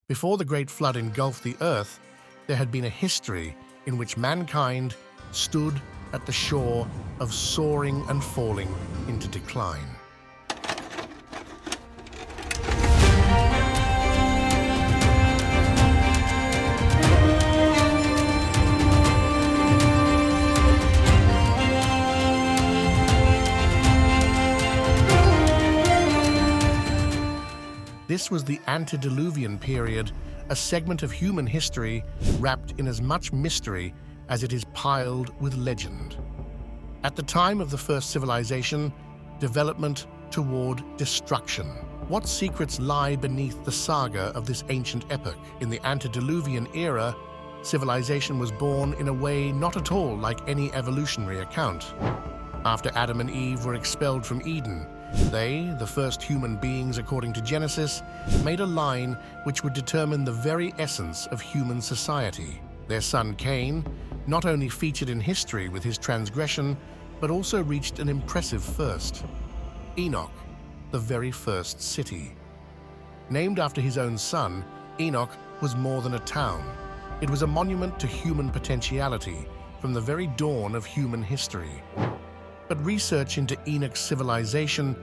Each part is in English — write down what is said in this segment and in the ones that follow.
Before the Great Flood engulfed the earth, there had been a history in which mankind stood at the shore of soaring and falling into decline. This was the Antediluvian period, a segment of human history wrapped in as much mystery as it is piled with legend. At the time of the first civilization, development toward destruction. What secrets lie beneath the saga of this ancient epoch? In the Antediluvian era, civilization was born in a way not at all like any evolutionary account. After Adam and Eve were expelled from Eden, they, the first human beings according to Genesis, made a line which would determine the very essence of human society. Their son Cain not only featured in history with his transgression, but also reached an impressive first. Enoch, the very first city. Named after his own son, Enoch was more than a town. It was a monument to human potentiality from the very dawn of human history. But research into Enoch's civilization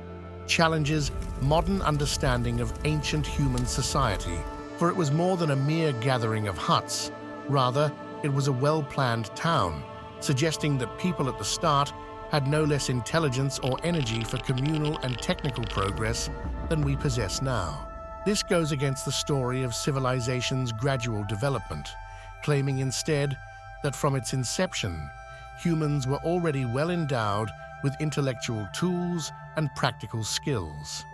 challenges modern understanding of ancient human society, for it was more than a mere gathering of huts. Rather, it was a well-planned town, suggesting that people at the start had no less intelligence or energy for communal and technical progress than we possess now. This goes against the story of civilization's gradual development, claiming instead that from its inception, humans were already well endowed with intellectual tools and practical skills.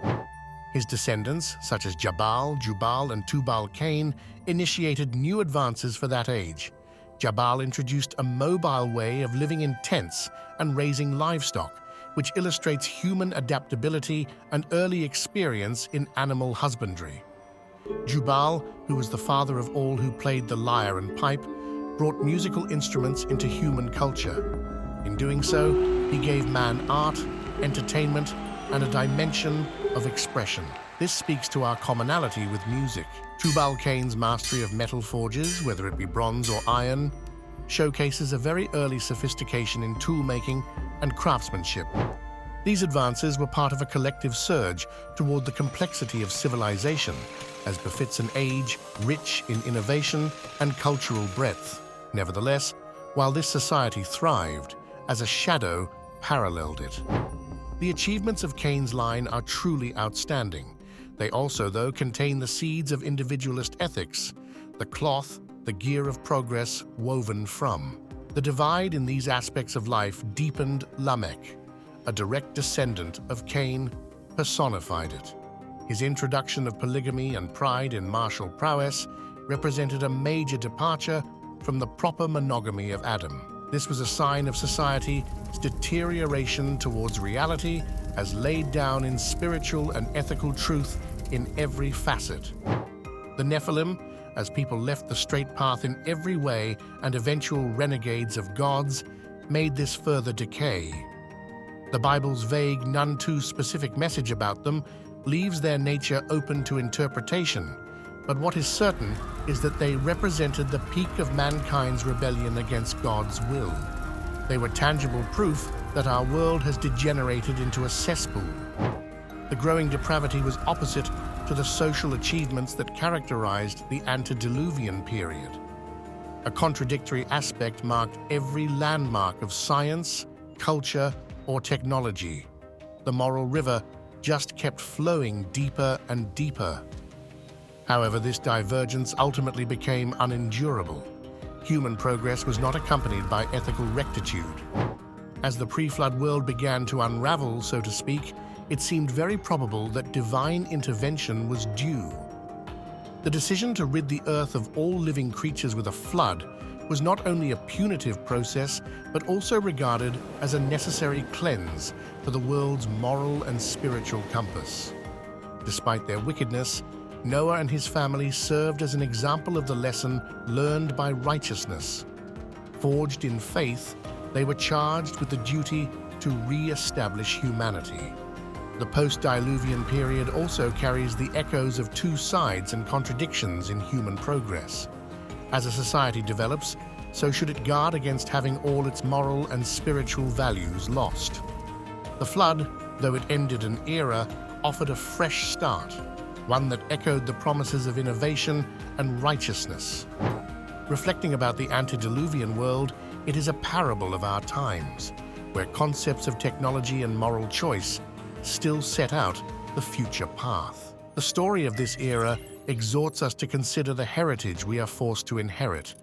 His descendants, such as Jabal, Jubal, and Tubal-Cain, initiated new advances for that age. Jabal introduced a mobile way of living in tents and raising livestock, which illustrates human adaptability and early experience in animal husbandry. Jubal, who was the father of all who played the lyre and pipe, brought musical instruments into human culture. In doing so, he gave man art, entertainment, and a dimension of expression. This speaks to our commonality with music. Tubal-Cain's mastery of metal forges, whether it be bronze or iron, showcases a very early sophistication in tool-making and craftsmanship. These advances were part of a collective surge toward the complexity of civilization, as befits an age rich in innovation and cultural breadth. Nevertheless, while this society thrived, as a shadow paralleled it. The achievements of Cain's line are truly outstanding. They also, though, contain the seeds of individualist ethics, the cloth, the gear of progress woven from. The divide in these aspects of life deepened Lamech, a direct descendant of Cain, personified it. His introduction of polygamy and pride in martial prowess represented a major departure from the proper monogamy of Adam. This was a sign of society's deterioration towards reality as laid down in spiritual and ethical truth in every facet. The Nephilim, as people left the straight path in every way and eventual renegades of gods, made this further decay. The Bible's vague, none too specific message about them leaves their nature open to interpretation, but what is certain is that they represented the peak of mankind's rebellion against God's will. They were tangible proof that our world has degenerated into a cesspool. The growing depravity was opposite to the social achievements that characterized the Antediluvian period. A contradictory aspect marked every landmark of science, culture, or technology. The moral river just kept flowing deeper and deeper. However, this divergence ultimately became unendurable. Human progress was not accompanied by ethical rectitude. As the pre-flood world began to unravel, so to speak, it seemed very probable that divine intervention was due. The decision to rid the earth of all living creatures with a flood was not only a punitive process, but also regarded as a necessary cleanse for the world's moral and spiritual compass. Despite their wickedness, Noah and his family served as an example of the lesson learned by righteousness. Forged in faith, they were charged with the duty to re-establish humanity. The post-Diluvian period also carries the echoes of two sides and contradictions in human progress. As a society develops, so should it guard against having all its moral and spiritual values lost. The flood, though it ended an era, offered a fresh start, one that echoed the promises of innovation and righteousness. Reflecting about the antediluvian world, it is a parable of our times, where concepts of technology and moral choice still set out the future path. The story of this era exhorts us to consider the heritage we are forced to inherit,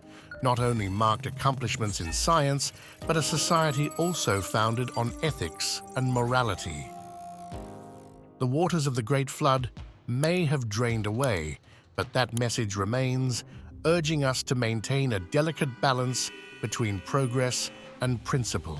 not only marked accomplishments in science, but a society also founded on ethics and morality. The waters of the Great Flood may have drained away, but that message remains, urging us to maintain a delicate balance between progress and principle.